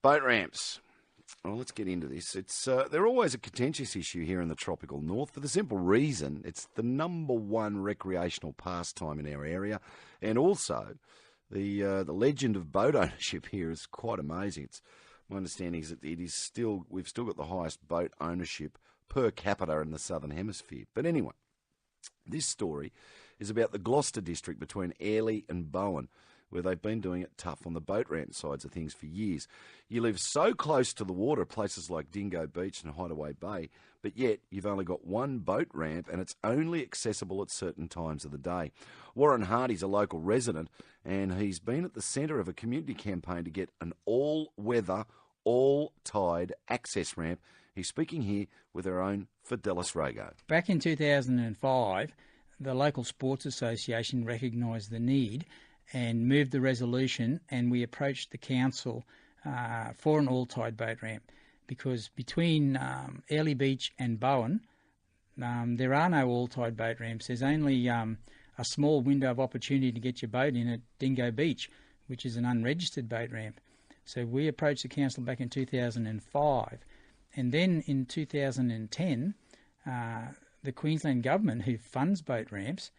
Boat ramps. Well, let's get into this. They're always a contentious issue here in the tropical north for the simple reason it's the number one recreational pastime in our area, and also the legend of boat ownership here is quite amazing. My understanding is that we've still got the highest boat ownership per capita in the southern hemisphere. But anyway, this story is about the Gloucester district between Airlie and Bowen, where they've been doing it tough on the boat ramp sides of things for years. You live so close to the water, places like Dingo Beach and Hideaway Bay, but yet you've only got one boat ramp and it's only accessible at certain times of the day. Warren Hardy's a local resident and he's been at the centre of a community campaign to get an all-weather, all-tide access ramp. He's speaking here with our own Fidelis Rogo. Back in 2005, the local sports association recognised the need and moved the resolution, and we approached the council for an all-tide boat ramp, because between Airlie Beach and Bowen, there are no all-tide boat ramps. There's only a small window of opportunity to get your boat in at Dingo Beach, which is an unregistered boat ramp. So we approached the council back in 2005, and then in 2010, the Queensland Government, who funds boat ramps,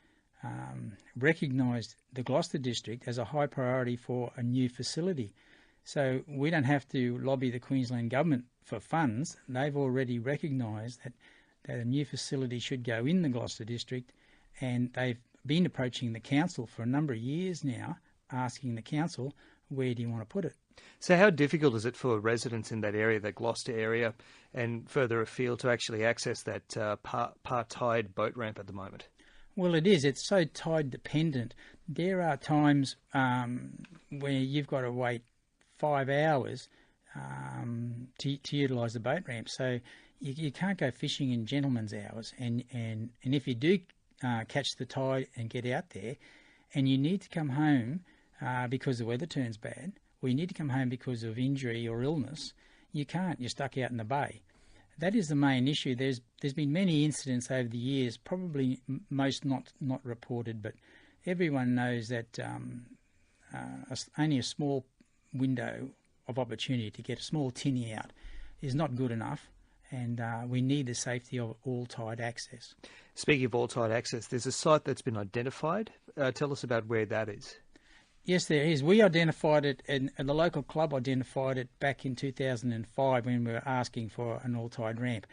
recognised the Gloucester district as a high priority for a new facility. So we don't have to lobby the Queensland Government for funds. They've already recognised that a new facility should go in the Gloucester district, and they've been approaching the council for a number of years now, asking the council, where do you want to put it? So how difficult is it for residents in that area, the Gloucester area, and further afield to actually access that part-tide boat ramp at the moment? Well, it is. It's so tide dependent. There are times where you've got to wait 5 hours to utilise the boat ramp. So you can't go fishing in gentlemen's hours. And if you do catch the tide and get out there, and you need to come home because the weather turns bad, or you need to come home because of injury or illness, you can't. You're stuck out in the bay. That is the main issue. There's been many incidents over the years, probably most not reported, but everyone knows that only a small window of opportunity to get a small tinny out is not good enough, and we need the safety of all-tide access. Speaking of all-tide access, there's a site that's been identified. Tell us about where that is. Yes, there is. We identified it, and the local club identified it back in 2005 when we were asking for an all-tide ramp.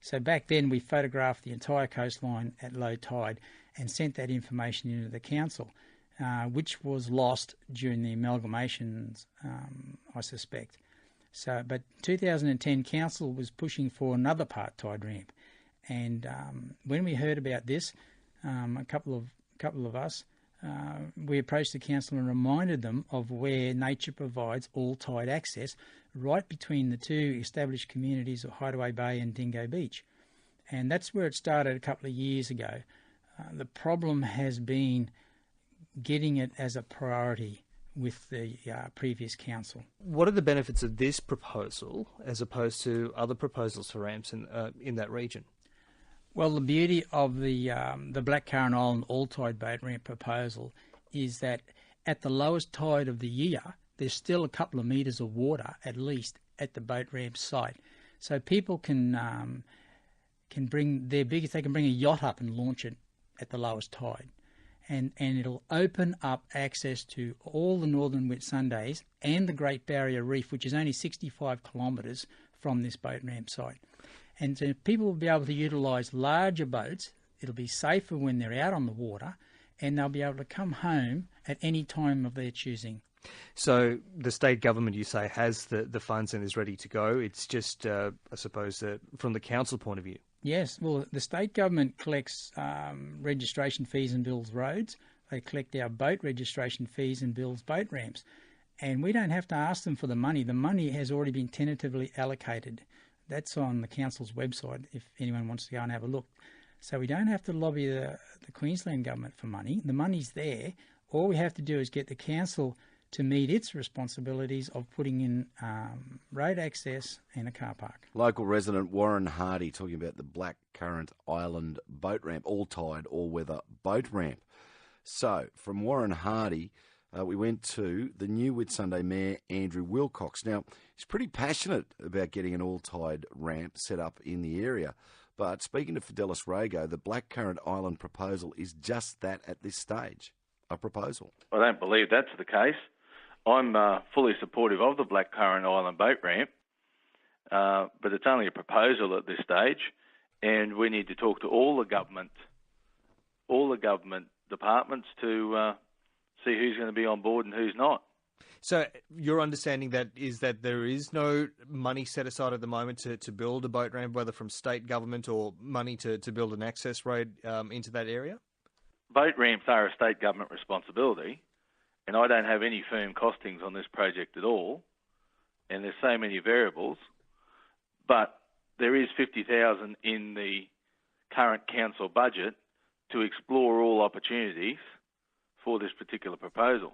So back then we photographed the entire coastline at low tide and sent that information into the council, which was lost during the amalgamations, I suspect. But 2010 council was pushing for another part-tide ramp, and when we heard about this, a couple of us. We approached the council and reminded them of where nature provides all-tide access right between the two established communities of Hideaway Bay and Dingo Beach. And that's where it started a couple of years ago. The problem has been getting it as a priority with the previous council. What are the benefits of this proposal as opposed to other proposals for ramps in that region? Well, the beauty of the Blackcurrant Island all-tide boat ramp proposal is that at the lowest tide of the year, there's still a couple of metres of water at least at the boat ramp site, so people can bring their biggest. They can bring a yacht up and launch it at the lowest tide, and it'll open up access to all the northern Whitsundays and the Great Barrier Reef, which is only 65 kilometres from this boat ramp site. And so people will be able to utilise larger boats. It'll be safer when they're out on the water, and they'll be able to come home at any time of their choosing. So the state government, you say, has the funds and is ready to go. It's just, I suppose, from the council point of view. Yes, well, the state government collects registration fees and builds roads. They collect our boat registration fees and builds boat ramps. And we don't have to ask them for the money. The money has already been tentatively allocated. That's on the council's website if anyone wants to go and have a look. So we don't have to lobby the Queensland Government for money. The money's there. All we have to do is get the council to meet its responsibilities of putting in road access and a car park. Local resident Warren Hardy talking about the Blackcurrant Island boat ramp, all-tide, all-weather boat ramp. So, from Warren Hardy, we went to the new Whitsunday Mayor, Andrew Wilcox. Now, he's pretty passionate about getting an all-tide ramp set up in the area. But speaking to Fidelis Rago, the Blackcurrant Island proposal is just that at this stage, a proposal. I don't believe that's the case. I'm fully supportive of the Blackcurrant Island boat ramp, but it's only a proposal at this stage, and we need to talk to all the government departments to see who's going to be on board and who's not. So your understanding is that there is no money set aside at the moment to build a boat ramp, whether from state government or money to build an access road into that area? Boat ramps are a state government responsibility, and I don't have any firm costings on this project at all, and there's so many variables, but there is $50,000 in the current council budget to explore all opportunities for this particular proposal.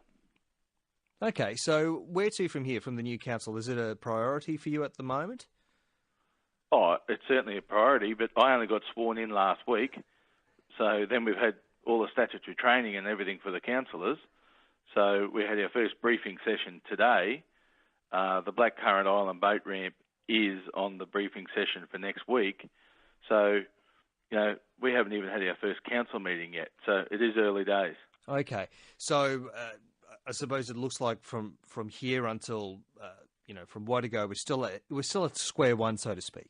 Okay, so where to from here, from the new council? Is it a priority for you at the moment? Oh, it's certainly a priority, but I only got sworn in last week, so then we've had all the statutory training and everything for the councillors. So we had our first briefing session today. The Blackcurrant Island boat ramp is on the briefing session for next week. So, we haven't even had our first council meeting yet. So it is early days. Okay, so I suppose it looks like from here until from Wadigo, we're still at square one, so to speak.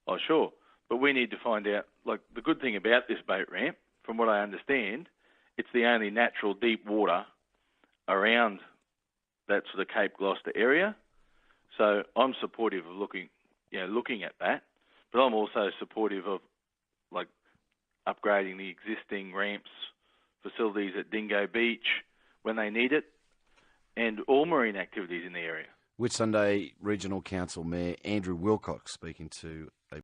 Oh, sure, but we need to find out. Like, the good thing about this boat ramp, from what I understand, it's the only natural deep water around that sort of Cape Gloucester area. So I'm supportive of looking at that, but I'm also supportive of upgrading the existing ramps facilities at Dingo Beach when they need it, and all marine activities in the area. Whitsunday Regional Council Mayor Andrew Wilcox speaking to